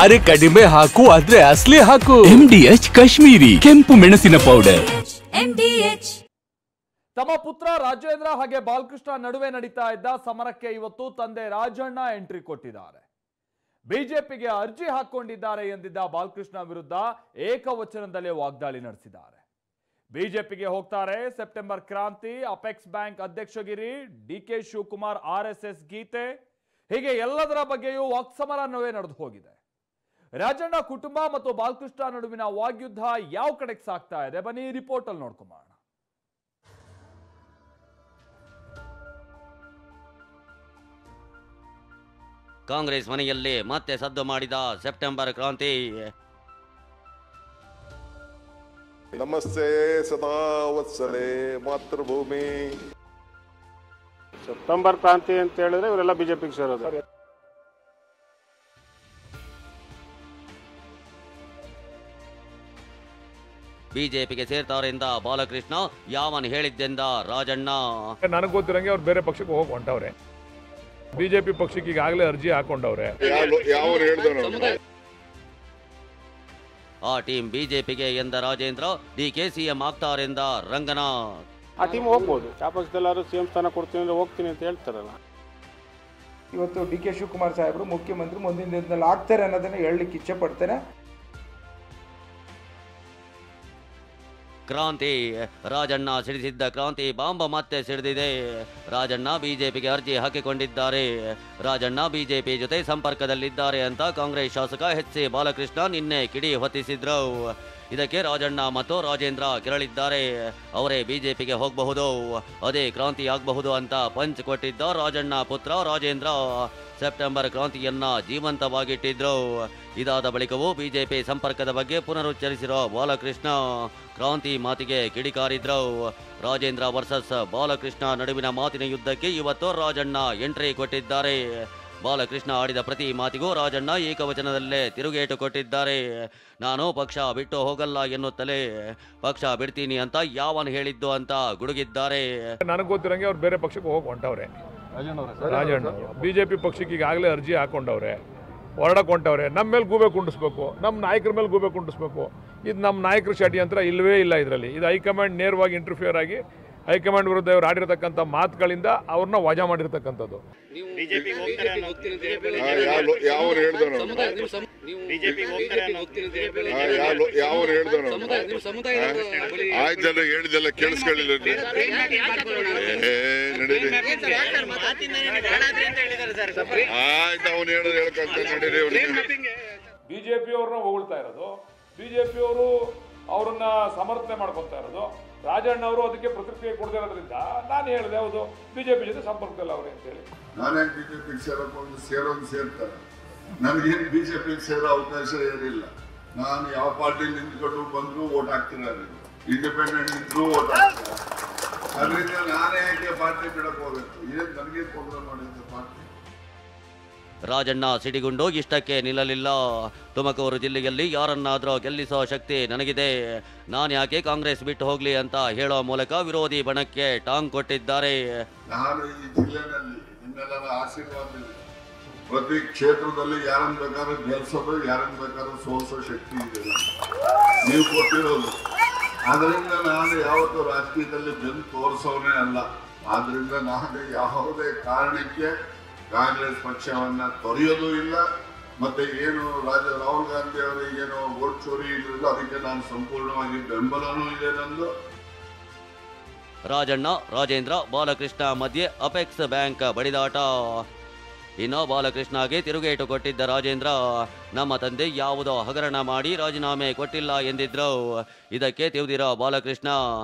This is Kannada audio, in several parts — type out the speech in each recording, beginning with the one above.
ಅರೆ ಕಡಿಮೆ ಹಾಕು ಆದ್ರೆ ಅಸಲಿ ಹಾಕು. MDH ಕಾಶ್ಮೀರಿ ಕೆಂಪು ಮೆಣಸಿನ ಪೌಡರ್. MDH. ತಮ್ಮ ಪುತ್ರ ರಾಜೇಂದ್ರ ಹಾಗೆ ಬಾಲಕೃಷ್ಣ ನಡುವೆ ನಡೀತಾ ಇದ್ದ ಸಮರಕ್ಕೆ ಇವತ್ತು ತಂದೆ ರಾಜಣ್ಣ ಎಂಟ್ರಿ ಕೊಟ್ಟಿದ್ದಾರೆ. ಬಿಜೆಪಿಗೆ ಅರ್ಜಿ ಹಾಕೊಂಡಿದ್ದಾರೆ ಎಂದಿದ್ದ ಬಾಲಕೃಷ್ಣ ವಿರುದ್ಧ ಏಕವಚನದಲ್ಲೇ ವಾಗ್ದಾಳಿ ನಡೆಸಿದ್ದಾರೆ. ಬಿಜೆಪಿಗೆ ಹೋಗ್ತಾರೆ, ಸೆಪ್ಟೆಂಬರ್ ಕ್ರಾಂತಿ, ಅಪೆಕ್ಸ್ ಬ್ಯಾಂಕ್ ಅಧ್ಯಕ್ಷಗಿರಿ, DK ಶಿವಕುಮಾರ್ RSS ಗೀತೆ, ಹೀಗೆ ಎಲ್ಲದರ ಬಗ್ಗೆಯೂ ವಾಕ್ಸಮರವೇ ನಡೆದು ಹೋಗಿದೆ. ರಾಜಣ್ಣ ಕುಟುಂಬ ಮತ್ತು ಬಾಲಕೃಷ್ಣ ನಡುವಿನ ವಾಗ್ಯುದ್ಧ ಯಾವ ಕಡೆಗೆ ಸಾಗ್ತಾ ಇದೆ, ಬನ್ನಿ ರಿಪೋರ್ಟ್ ಅಲ್ಲಿ ನೋಡ್ಕೊಂಬೋಣ. ಕಾಂಗ್ರೆಸ್ ಮನೆಯಲ್ಲಿ ಮತ್ತೆ ಸದ್ದು ಮಾಡಿದ ಸೆಪ್ಟೆಂಬರ್ ಕ್ರಾಂತಿ. ನಮಸ್ತೆ ಸದಾ ವತ್ಸಲೆ ಮಾತೃಭೂಮಿ. ಸೆಪ್ಟೆಂಬರ್ ಕ್ರಾಂತಿ ಅಂತ ಹೇಳಿದ್ರೆ ಇವರೆಲ್ಲ ಬಿಜೆಪಿಗೆ ಸೇರೋದು. ಬಿಜೆಪಿಗೆ ಸೇರ್ತಾರೆಂದ ಬಾಲಕೃಷ್ಣ, ಯಾವನ್ ಹೇಳಿದ್ದೆಂದ ರಾಜಣ್ಣ. ನನಗೆ ಗೊತ್ತಿರಂಗೆ ಅವ್ರು ಬೇರೆ ಪಕ್ಷಕ್ಕೆ ಹೋಗಿ ಹೊಂಟವ್ರೆ. ಬಿಜೆಪಿ ಪಕ್ಷಕ್ಕೆ ಈಗಾಗಲೇ ಅರ್ಜಿ ಹಾಕೊಂಡವ್ರೆ. ಆ ಟೀಮ್ ಬಿಜೆಪಿಗೆ ಎಂದ ರಾಜೇಂದ್ರ, DK CM ಆಗ್ತಾರೆಂದ ರಂಗನಾಥ್. ಆ ಟೀಮ್ ಹೋಗ್ಬೋದು, ಯಾವ ಪಕ್ಷದಲ್ಲಾದ್ರೂ CM ಸ್ಥಾನ ಕೊಡ್ತೀನಿ ಅಂದ್ರೆ ಹೋಗ್ತೀನಿ ಅಂತ ಹೇಳ್ತಾರಲ್ಲ. ಇವತ್ತು DK ಶಿವಕುಮಾರ್ ಸಾಹೇಬರು ಮುಖ್ಯಮಂತ್ರಿ ಮುಂದಿನ ದಿನದಲ್ಲಿ ಆಗ್ತಾರೆ ಅನ್ನೋದನ್ನ ಹೇಳಲಿಕ್ಕೆ ಇಚ್ಛೆ ಪಡ್ತೇನೆ. ಕ್ರಾಂತಿ, ರಾಜಣ್ಣ ಸಿಡಿಸಿದ್ದ ಕ್ರಾಂತಿ ಬಾಂಬ್ ಮತ್ತೆ ಸಿಡಿದಿದೆ. ರಾಜಣ್ಣ ಬಿಜೆಪಿಗೆ ಅರ್ಜಿ ಹಾಕಿಕೊಂಡಿದ್ದಾರೆ. ರಾಜಣ್ಣ ಬಿಜೆಪಿ ಜೊತೆ ಸಂಪರ್ಕದಲ್ಲಿದ್ದಾರೆ ಅಂತ ಕಾಂಗ್ರೆಸ್ ಶಾಸಕ HC ಬಾಲಕೃಷ್ಣ ನಿನ್ನೆ ಕಿಡಿ ಹೊತ್ತಿಸಿದ್ರು. ಇದಕ್ಕೆ ರಾಜಣ್ಣ ಮತ್ತು ರಾಜೇಂದ್ರ ಕೆರಳಿದ್ದಾರೆ. ಅವರೇ ಬಿಜೆಪಿಗೆ ಹೋಗಬಹುದು, ಅದೇ ಕ್ರಾಂತಿ ಆಗಬಹುದು ಅಂತ ಪಂಚ್ ಕೊಟ್ಟಿದ್ದ ರಾಜಣ್ಣ ಪುತ್ರ ರಾಜೇಂದ್ರ ಸೆಪ್ಟೆಂಬರ್ ಕ್ರಾಂತಿಯನ್ನ ಜೀವಂತವಾಗಿಟ್ಟಿದ್ರು. ಇದಾದ ಬಳಿಕವೂ ಬಿಜೆಪಿ ಸಂಪರ್ಕದ ಬಗ್ಗೆ ಪುನರುಚ್ಚರಿಸಿರೋ ಬಾಲಕೃಷ್ಣ ಕ್ರಾಂತಿ ಮಾತಿಗೆ ಕಿಡಿಕಾರಿದ್ರು. ರಾಜೇಂದ್ರ ವರ್ಸಸ್ ಬಾಲಕೃಷ್ಣ ನಡುವಿನ ಮಾತಿನ ಯುದ್ಧಕ್ಕೆ ಇವತ್ತು ರಾಜಣ್ಣ ಎಂಟ್ರಿ ಕೊಟ್ಟಿದ್ದಾರೆ. ಬಾಲಕೃಷ್ಣ ಆಡಿದ ಪ್ರತಿ ಮಾತಿಗೂ ರಾಜಣ್ಣ ಏಕವಚನದಲ್ಲೇ ತಿರುಗೇಟು ಕೊಟ್ಟಿದ್ದಾರೆ. ನಾನು ಪಕ್ಷ ಬಿಟ್ಟು ಹೋಗಲ್ಲ ಎನ್ನುತ್ತಲೇ ಪಕ್ಷ ಬಿಡ್ತೀನಿ ಅಂತ ಯಾವನ್ ಹೇಳಿದ್ದು ಅಂತ ಗುಡುಗಿದ್ದಾರೆ. ನನಗೆ ಗೊತ್ತಿರಂಗೆ ಅವ್ರು ಬೇರೆ ಪಕ್ಷಕ್ಕೆ ಹೋಗಿ ಹೊಂಟವ್ರೆ. ರಾಜಣ್ಣ ಬಿಜೆಪಿ ಪಕ್ಷಕ್ಕೆ ಈಗಾಗಲೇ ಅರ್ಜಿ ಹಾಕೊಂಡವ್ರೆ, ಹೊರಡಕ್ಕೆ ಹೊಂಟವ್ರೆ. ನಮ್ಮ ಮೇಲೆ ಗೂಬೆ ಕುಂಡಿಸ್ಬೇಕು, ನಮ್ಮ ನಾಯಕರ ಮೇಲೆ ಗೂಬೆ ಕುಂಡಿಸ್ಬೇಕು. ಇದು ನಮ್ಮ ನಾಯಕರ ಷಡ್ಯಂತ್ರ ಇಲ್ಲವೇ ಇಲ್ಲ ಇದರಲ್ಲಿ. ಇದು ಹೈಕಮಾಂಡ್ ನೇರವಾಗಿ ಇಂಟರ್ಫಿಯರ್ ಆಗಿ ಹೈಕಮಾಂಡ್ ವಿರುದ್ಧ ಇವರು ಆಡಿರತಕ್ಕಂಥ ಮಾತುಗಳಿಂದ ಅವ್ರನ್ನ ವಜಾ ಮಾಡಿರ್ತಕ್ಕಂಥದ್ದು. ಆಯ್ತಲ್ಲ, ಹೇಳಿದೆಲ್ಲ ಕೇಳಿಸ್ಕೊಳ್ಳಿಲ್ಲ. ಆಯ್ತು, ಅವನು ಹೇಳೋದು ಹೇಳ್ಕೊಂತ ನಡೀರಿ. ಬಿಜೆಪಿ ಅವ್ರನ್ನ ಹೊಗಳ್ತಾ ಇರೋದು, ಬಿಜೆಪಿ ಅವರು ಅವ್ರನ್ನ ಸಮರ್ಥನೆ ಮಾಡ್ಕೊತಾ ಇರೋದು. ರಾಜಣ್ಣ ಅವರು ಅದಕ್ಕೆ ಪ್ರತಿಕ್ರಿಯೆ ಕೊಡ್ತಿರೋದ್ರಿಂದ ನಾನು ಹೇಳಿದೆ, ಹೌದು ಬಿಜೆಪಿ ಜೊತೆ ಸಂಪರ್ಕದಲ್ಲಿ ಅವ್ರೆ ಅಂತ ಹೇಳಿ. ನಾನೇ ಬಿಜೆಪಿಗೆ ಸೇರೋದು ಸೇರ್ತಾರೆ. ನನಗೇನು ಬಿಜೆಪಿಗೆ ಸೇರೋ ಅವಕಾಶ ಏನಿಲ್ಲ. ನಾನು ಯಾವ ಪಾರ್ಟಿ ನಿಂತ್ಕೊಂಡು ಬಂದ್ರು ಓಟ್ ಹಾಕ್ತೀನಿ, ಇಂಡಿಪೆಂಡೆಂಟ್ ನಿಂತರೂ ಓಟ್ ಹಾಕ್ತೀನಿ. ಅದರಿಂದ ನಾನೇ ಯಾಕೆ ಪಾರ್ಟಿ ಬಿಡಕ್ ಹೋಗ್ಬೇಕು? ಏನ್ ನನಗೆ ಪ್ರೋಗ್ರಾಮ್ ಮಾಡಿದ್ದೆ ಪಾರ್ಟಿ. ರಾಜಣ್ಣ ಸಿಡಿಗುಂಡು ಇಷ್ಟಕ್ಕೆ ನಿಲ್ಲಲಿಲ್ಲ. ತುಮಕೂರು ಜಿಲ್ಲೆಯಲ್ಲಿ ಯಾರನ್ನಾದ್ರೂ ಗೆಲ್ಲಿಸೋ ಶಕ್ತಿ ನನಗಿದೆ, ನಾನು ಯಾಕೆ ಕಾಂಗ್ರೆಸ್ ಬಿಟ್ಟು ಹೋಗ್ಲಿ ಅಂತ ಹೇಳೋ ಮೂಲಕ ವಿರೋಧಿ ಬಣಕ್ಕೆ ಟಾಂಗ್ ಕೊಟ್ಟಿದ್ದಾರೆ. ನಾನು ಈ ಜಿಲ್ಲೆನಲ್ಲಿ ನಿಮ್ಮೆಲ್ಲರ ಆಶೀರ್ವಾದದಲ್ಲಿ ಪ್ರತಿ ಕ್ಷೇತ್ರದಲ್ಲಿ ಯಾರನ್ನು ಬೇಕಾದ್ರೂ ಗೆಲ್ಸೋದು, ಯಾರನ್ನು ಬೇಕಾದ್ರೂ ಸೋಲಿಸೋ ಶಕ್ತಿ ಇದೆ ನೀವು ಕೊಟ್ಟಿರೋದು. ಆದ್ರಿಂದ ನಾನು ಯಾವತ್ತೂ ರಾಜಕೀಯದಲ್ಲಿ ಬೆನ್ನು ತೋರಿಸೋನೇ ಅಲ್ಲ. ಆದ್ರಿಂದ ನಾನು ಯಾವುದೇ ಕಾರಣಕ್ಕೆ ಕಾಂಗ್ರೆಸ್ ಪಕ್ಷವನ್ನ ತೊರೆಯೋದು ಇಲ್ಲ. ಮತ್ತೆ ಏನು ರಾಹುಲ್ ಗಾಂಧಿ ಅವರಿಗೇನೋ ವೋಟ್ ಚೋರಿ ಇರಲಿಲ್ಲ, ಅದಕ್ಕೆ ನಾನು ಸಂಪೂರ್ಣವಾಗಿ ಬೆಂಬಲನೂ ಇದೆ ನಂದು. ರಾಜಣ್ಣ, ರಾಜೇಂದ್ರ, ಬಾಲಕೃಷ್ಣ ಮಧ್ಯೆ ಅಪೆಕ್ಸ್ ಬ್ಯಾಂಕ್ ಬಡಿದಾಟ. ಇನ್ನು ಬಾಲಕೃಷ್ಣಗೆ ತಿರುಗೇಟು ಕೊಟ್ಟಿದ್ದ ರಾಜೇಂದ್ರ, ನಮ್ಮ ತಂದೆ ಯಾವುದೋ ಹಗರಣ ಮಾಡಿ ರಾಜೀನಾಮೆ ಕೊಟ್ಟಿಲ್ಲ ಎಂದಿದ್ರು. ಇದಕ್ಕೆ ತಿವಿದಿರೋ ಬಾಲಕೃಷ್ಣ,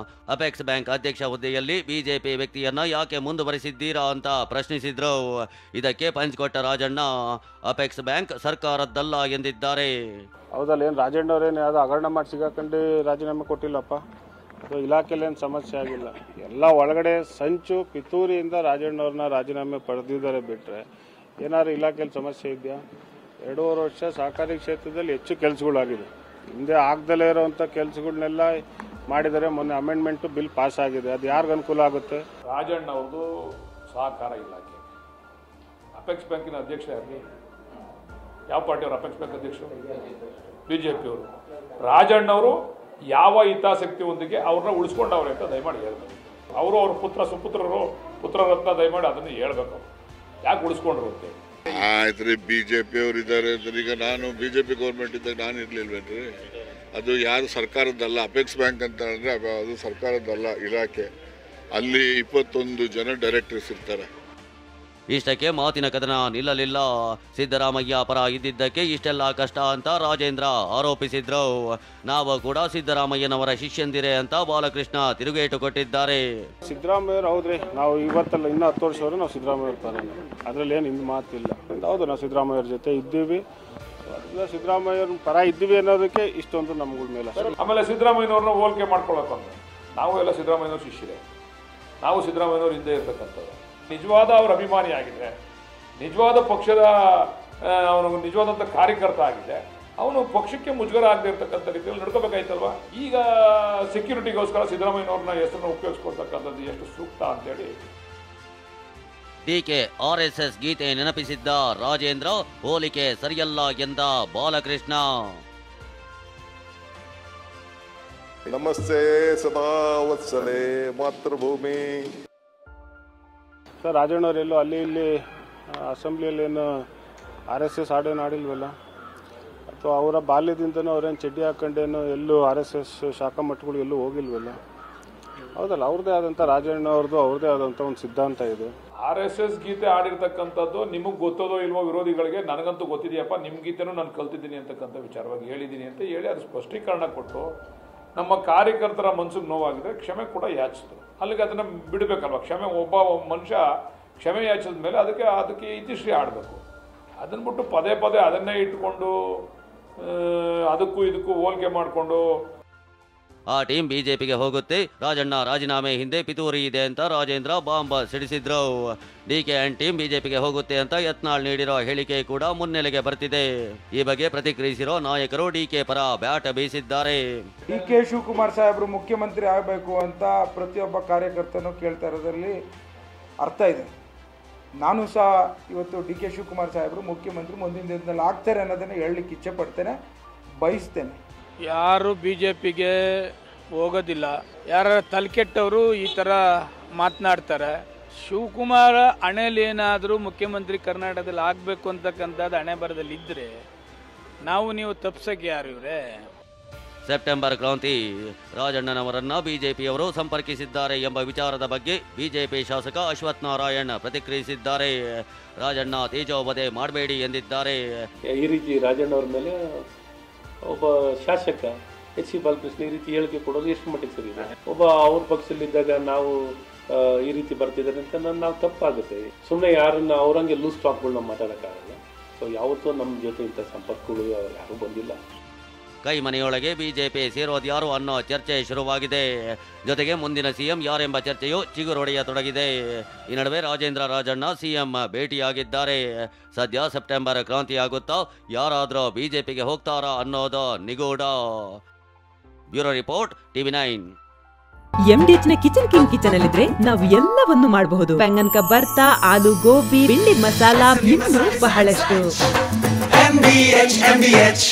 ಅಪೆಕ್ಸ್ ಬ್ಯಾಂಕ್ ಅಧ್ಯಕ್ಷ ಹುದ್ದೆಯಲ್ಲಿ ಬಿಜೆಪಿ ವ್ಯಕ್ತಿಯನ್ನ ಯಾಕೆ ಮುಂದುವರಿಸಿದ್ದೀರಾ ಅಂತ ಪ್ರಶ್ನಿಸಿದ್ರು. ಇದಕ್ಕೆ ಪಂಚ್ ಕೊಟ್ಟ ರಾಜಣ್ಣ, ಅಪೆಕ್ಸ್ ಬ್ಯಾಂಕ್ ಸರ್ಕಾರದ್ದಲ್ಲ ಎಂದಿದ್ದಾರೆ. ಹೌದಲ್ಲ, ಏನು ರಾಜಣ್ಣ ಅವ್ರೇನು ಯಾವ್ದು ಹಗರಣ ಮಾಡಿ ಸಿಗಾಕೊಂಡು ರಾಜೀನಾಮೆ ಕೊಟ್ಟಿಲ್ಲಪ್ಪ. ಇಲಾಖೆಯಲ್ಲಿ ಏನು ಸಮಸ್ಯೆ ಆಗಿಲ್ಲ. ಎಲ್ಲ ಒಳಗಡೆ ಸಂಚು ಪಿತೂರಿಯಿಂದ ರಾಜಣ್ಣವ್ರನ್ನ ರಾಜೀನಾಮೆ ಪಡೆದಿದ್ದಾರೆ ಬಿಟ್ಟರೆ ಏನಾದ್ರು ಇಲಾಖೆಯಲ್ಲಿ ಸಮಸ್ಯೆ ಇದೆಯಾ? 2.5 ವರ್ಷ ಸಹಕಾರಿ ಕ್ಷೇತ್ರದಲ್ಲಿ ಹೆಚ್ಚು ಕೆಲಸಗಳಾಗಿದೆ. ಹಿಂದೆ ಆಗದಲ್ಲೇ ಇರೋವಂಥ ಕೆಲಸಗಳನ್ನೆಲ್ಲ ಮಾಡಿದರೆ. ಮೊನ್ನೆ ಅಮೆಂಡ್ಮೆಂಟು ಬಿಲ್ ಪಾಸ್ ಆಗಿದೆ. ಅದು ಯಾರಿಗೂ ಅನುಕೂಲ ಆಗುತ್ತೆ? ರಾಜಣ್ಣ ಅವ್ರದ್ದು ಸಹಕಾರ ಇಲಾಖೆ, ಅಪೆಕ್ಸ್ ಬ್ಯಾಂಕಿನ ಅಧ್ಯಕ್ಷ ಇರಲಿ, ಯಾವ ಪಾರ್ಟಿಯವರು ಅಪೆಕ್ಸ್ ಬ್ಯಾಂಕ್ ಅಧ್ಯಕ್ಷರು? BJP ಅವರು. ರಾಜಣ್ಣವರು ಯಾವ ಹಿತಾಸಕ್ತಿಯೊಂದಿಗೆ ಅವ್ರನ್ನ ಉಳಿಸ್ಕೊಂಡವ್ರೆ ಅಂತ ದಯಮಾಡಿ ಹೇಳ್ಬೇಕು. ಅವರು ಅವ್ರ ಪುತ್ರ ರತ್ನ ದಯಮಾಡಿ ಅದನ್ನು ಹೇಳ್ಬೇಕು. ಯಾಕೆ ಉಳಿಸ್ಕೊಂಡ್ರು ಅಂತೇಳಿ. ಆಯ್ತು ರೀ, BJP ಅವರು ಇದ್ದಾರೆ ಅಂದ್ರೆ ಈಗ ನಾನು BJP ಗೌರ್ಮೆಂಟ್ ಇದ್ದಾಗ ನಾನು ಇರ್ಲಿಲ್ವೇನ್ರಿ? ಅದು ಯಾರು ಸರ್ಕಾರದ್ದಲ್ಲ, ಅಪೆಕ್ಸ್ ಬ್ಯಾಂಕ್ ಅಂತ ಅಂದರೆ ಅದು ಸರ್ಕಾರದ್ದಲ್ಲ ಇಲಾಖೆ. ಅಲ್ಲಿ 21 ಜನ ಡೈರೆಕ್ಟರ್ಸ್ ಇರ್ತಾರೆ. ಇಷ್ಟಕ್ಕೆ ಮಾತಿನ ಕದನ ನಿಲ್ಲಲಿಲ್ಲ. ಸಿದ್ದರಾಮಯ್ಯ ಪರ ಇದ್ದಿದ್ದಕ್ಕೆ ಇಷ್ಟೆಲ್ಲ ಕಷ್ಟ ಅಂತ ರಾಜೇಂದ್ರ ಆರೋಪಿಸಿದ್ರು. ನಾವು ಕೂಡ ಸಿದ್ದರಾಮಯ್ಯನವರ ಶಿಷ್ಯಂದಿರೆ ಅಂತ ಬಾಲಕೃಷ್ಣ ತಿರುಗೇಟು ಕೊಟ್ಟಿದ್ದಾರೆ. ಸಿದ್ದರಾಮಯ್ಯರು ಹೌದ್ರಿ, ನಾವು ಇವತ್ತಲ್ಲ ಇನ್ನೂ 10 ವರ್ಷವರೆಗೂ ನಾವು ಸಿದ್ದರಾಮಯ್ಯವ್ರ ಪರ, ಅದರಲ್ಲಿ ಏನು ಹಿಂದೆ ಮಾತಿಲ್ಲ. ಹೌದು, ನಾವು ಸಿದ್ದರಾಮಯ್ಯವ್ರ ಜೊತೆ ಇದ್ದೀವಿ, ಸಿದ್ದರಾಮಯ್ಯವ್ರ ಪರ ಇದ್ದೀವಿ ಅನ್ನೋದಕ್ಕೆ ಇಷ್ಟೊಂದು ನಮ್ಗಳ ಮೇಲೆ. ಆಮೇಲೆ ಸಿದ್ದರಾಮಯ್ಯನವ್ರನ್ನ ಹೋಲಿಕೆ ಮಾಡ್ಕೊಳ್ಳೋಕೆ ನಾವು ಎಲ್ಲ ಸಿದ್ದರಾಮಯ್ಯನವ್ರ ಶಿಷ್ಯರೇ, ನಾವು ಸಿದ್ದರಾಮಯ್ಯನವ್ರ ಹಿಂದೆ ಇರ್ತಕ್ಕಂಥದ್ದು. ನಿಜವಾದ ಅವ್ರ ಅಭಿಮಾನಿ ಆಗಿದೆ, ನಿಜವಾದ ಪಕ್ಷದ ಅವನು ನಿಜವಾದಂಥ ಕಾರ್ಯಕರ್ತ ಆಗಿದೆ, ಅವನು ಪಕ್ಷಕ್ಕೆ ಮುಜುಗರ ಆಗದೆ ಇರ್ತಕ್ಕಂಥ ರೀತಿಯಲ್ಲಿ ನಡ್ಕೋಬೇಕಾಯ್ತಲ್ವ. ಈಗ ಸೆಕ್ಯೂರಿಟಿಗೋಸ್ಕರ ಸಿದ್ದರಾಮಯ್ಯನವ್ರನ್ನ ಹೆಸರನ್ನು ಉಪಯೋಗಿಸ್ಕೊಳ್ತಕ್ಕಂಥದ್ದು ಎಷ್ಟು ಸೂಕ್ತ ಅಂತೇಳಿ ಡಿಕೆ RSS ಗೀತೆ ನೆನಪಿಸಿದ್ದ ರಾಜೇಂದ್ರ, ಹೋಲಿಕೆ ಸರಿಯಲ್ಲ ಎಂದ ಬಾಲಕೃಷ್ಣ. ನಮಸ್ತೆ ಸದಾ ವತ್ಸಲೆ ಮಾತೃಭೂಮಿ. ಸರ್, ರಾಜಣ್ಣವ್ರು ಎಲ್ಲೋ ಅಲ್ಲಿ ಇಲ್ಲಿ ಅಸೆಂಬ್ಲಿಯಲ್ಲಿ ಏನು RSS ಹಾಡೇನು ಆಡಿಲ್ವಲ್ಲ, ಅಥವಾ ಅವರ ಬಾಲ್ಯದಿಂದನೂ ಅವ್ರೇನು ಚಡ್ಡಿ ಹಾಕೊಂಡೇನು ಎಲ್ಲೂ RSS ಶಾಖಾ ಮಠಗಳು ಎಲ್ಲೂ ಹೋಗಿಲ್ವಲ್ಲ. ಹೌದಲ್ಲ, ಅವ್ರದ್ದೇ ಆದಂಥ ರಾಜಣ್ಣವ್ರದ್ದು ಅವ್ರದ್ದೇ ಆದಂಥ ಒಂದು ಸಿದ್ಧಾಂತ ಇದೆ. RSS ಗೀತೆ ಆಡಿರ್ತಕ್ಕಂಥದ್ದು ನಿಮಗೆ ಗೊತ್ತದೋ ಇಲ್ವೋ ವಿರೋಧಿಗಳಿಗೆ, ನನಗಂತೂ ಗೊತ್ತಿದೆಯಪ್ಪ, ನಿಮ್ಮ ಗೀತೆನೂ ನಾನು ಕಲ್ತಿದ್ದೀನಿ ಅಂತಕ್ಕಂಥ ವಿಚಾರವಾಗಿ ಹೇಳಿದ್ದೀನಿ ಅಂತ ಹೇಳಿ ಅದು ಸ್ಪಷ್ಟೀಕರಣ ಕೊಟ್ಟು ನಮ್ಮ ಕಾರ್ಯಕರ್ತರ ಮನಸ್ಸಿಗೆ ನೋವಾಗಿದ್ರೆ ಕ್ಷಮೆ ಕೂಡ ಯಾಚಿಸಿದ್ರು. ಅಲ್ಲಿಗೆ ಅದನ್ನು ಬಿಡಬೇಕಲ್ವ. ಒಬ್ಬ ಮನುಷ್ಯ ಕ್ಷಮೆ ಯಾಚಿಸಿದ ಮೇಲೆ ಅದಕ್ಕೆ ಇತಿಶ್ರೀ ಆಡಬೇಕು. ಅದನ್ನು ಬಿಟ್ಟು ಪದೇ ಅದನ್ನೇ ಇಟ್ಕೊಂಡು ಅದಕ್ಕೂ ಇದಕ್ಕೂ ಹೋಲಿಕೆ ಮಾಡಿಕೊಂಡು ಆ ಟೀಮ್ ಬಿಜೆಪಿಗೆ ಹೋಗುತ್ತೆ. ರಾಜಣ್ಣ ರಾಜೀನಾಮೆ ಹಿಂದೆ ಪಿತೂರಿ ಇದೆ ಅಂತ ರಾಜೇಂದ್ರ ಬಾಂಬ್ ಸಿಡಿಸಿದ್ರು. ಡಿಕೆ ಅಂಡ್ ಟೀಮ್ ಬಿಜೆಪಿಗೆ ಹೋಗುತ್ತೆ ಅಂತ ಯತ್ನಾಳ್ ನೀಡಿರೋ ಹೇಳಿಕೆ ಕೂಡ ಮುನ್ನೆಲೆಗೆ ಬರ್ತಿದೆ. ಈ ಬಗ್ಗೆ ಪ್ರತಿಕ್ರಿಯಿಸಿರೋ ನಾಯಕರು ಡಿಕೆ ಪರ ಬ್ಯಾಟ್ ಬೀಸಿದ್ದಾರೆ. DK ಶಿವಕುಮಾರ್ ಸಾಹೇಬರು ಮುಖ್ಯಮಂತ್ರಿ ಆಗಬೇಕು ಅಂತ ಪ್ರತಿಯೊಬ್ಬ ಕಾರ್ಯಕರ್ತನೂ ಕೇಳ್ತಾ ಇರೋದ್ರಲ್ಲಿ ಅರ್ಥ ಇದೆ. ನಾನು ಸಹ ಇವತ್ತು DK ಶಿವಕುಮಾರ್ ಸಾಹೇಬರು ಮುಖ್ಯಮಂತ್ರಿ ಮುಂದಿನ ದಿನದಲ್ಲಿ ಆಗ್ತಾರೆ ಅನ್ನೋದನ್ನು ಹೇಳಲಿಕ್ಕೆ ಇಚ್ಛೆ ಪಡ್ತೇನೆ, ಬಯಸ್ತೇನೆ. ಯಾರು BJPಗೆ ಹೋಗೋದಿಲ್ಲ, ಯಾರ ತಲೆಕೆಟ್ಟವರು ಈ ಥರ ಮಾತನಾಡ್ತಾರೆ. ಶಿವಕುಮಾರ ಹಣೆಯಲ್ಲಿ ಏನಾದರೂ ಮುಖ್ಯಮಂತ್ರಿ ಕರ್ನಾಟಕದಲ್ಲಿ ಆಗಬೇಕು ಅಂತಕ್ಕಂಥದ್ದು ಹಣೆ ಬರದಲ್ಲಿ ಇದ್ದರೆ ನಾವು ನೀವು ತಪ್ಸಕ್ಕೆ ಯಾರು ಇವರೇ? ಸೆಪ್ಟೆಂಬರ್ ಕ್ರಾಂತಿ ರಾಜಣ್ಣನವರನ್ನ ಬಿಜೆಪಿಯವರು ಸಂಪರ್ಕಿಸಿದ್ದಾರೆ ಎಂಬ ವಿಚಾರದ ಬಗ್ಗೆ ಬಿಜೆಪಿ ಶಾಸಕ ಅಶ್ವಥ್ ನಾರಾಯಣ್ ಪ್ರತಿಕ್ರಿಯಿಸಿದ್ದಾರೆ. ರಾಜಣ್ಣ ತೇಜೋವಧೆ ಮಾಡಬೇಡಿ ಎಂದಿದ್ದಾರೆ. ಈ ರೀತಿ ರಾಜಣ್ಣವ್ರ ಮೇಲೆ ಒಬ್ಬ ಶಾಸಕ HC ಬಾಲಕೃಷ್ಣ ಈ ರೀತಿ ಹೇಳಿಕೆ ಕೊಡೋದು ಎಷ್ಟು ಮಟ್ಟಿಗೆ ಸರಿ ಇದೆ? ಒಬ್ಬ ಅವ್ರ ಪಕ್ಷದಲ್ಲಿದ್ದಾಗ ನಾವು ಈ ರೀತಿ ಬರ್ತಿದ್ದಾರೆ ಅಂತ ನಾವು ತಪ್ಪಾಗುತ್ತೆ. ಸುಮ್ಮನೆ ಯಾರನ್ನ ಅವರಂಗೆ ಲೂಸ್ ಟಾಕ್ಗಳನ್ನ ಮಾತಾಡೋಕ್ಕಾಗಲ್ಲ. ಸೊ ಯಾವತ್ತೂ ನಮ್ಮ ಜೊತೆ ಇಂಥ ಸಂಪರ್ಕಗಳು ಯಾರೂ ಬಂದಿಲ್ಲ. ಕೈ ಮನೆಯೊಳಗೆ ಬಿಜೆಪಿ ಸೇರೋದ್ಯಾರು ಅನ್ನೋ ಚರ್ಚೆ ಶುರುವಾಗಿದೆ. ಜೊತೆಗೆ ಮುಂದಿನ ಸಿಎಂ ಯಾರೆಂಬ ಚರ್ಚೆಯು ಚಿಗುರೊಡೆಯತೊಡಗಿದೆ. ಈ ನಡುವೆ ರಾಜೇಂದ್ರ ರಾಜಣ್ಣ ಸಿಎಂ ಭೇಟಿಯಾಗಿದ್ದಾರೆ. ಸದ್ಯ ಸೆಪ್ಟೆಂಬರ್ ಕ್ರಾಂತಿ ಆಗುತ್ತಾ, ಯಾರಾದರೂ ಬಿಜೆಪಿಗೆ ಹೋಗ್ತಾರಾ ಅನ್ನೋದು ನಿಗೂಢ. Bureau report, TV9. MDH ನ ಕಿಚನ್ ಅಲ್ಲಿದ್ರೆ ನಾವು ಎಲ್ಲವನ್ನು ಮಾಡಬಹುದು. ಬೆಂಗನ್ ಕ ಬರ್ತಾ, ಆಲೂ ಗೋಬಿ, ಭಿಂಡಿ ಮಸಾಲಾ, ಇನ್ನೂ ಬಹಳಷ್ಟು. MDH